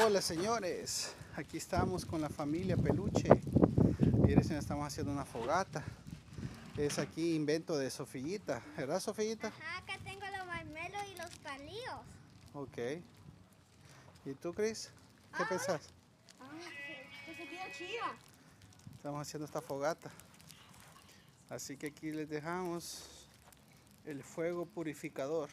Hola señores, aquí estamos con la familia Peluche. Miren, estamos haciendo una fogata. Es aquí invento de Sofillita, ¿verdad Sofillita? Ajá, acá tengo los marmelos y los palillos. Ok. ¿Y tú, Chris? ¿Qué Ah, pensás? que se queda chida. Estamos haciendo esta fogata. Así que aquí les dejamos el fuego purificador.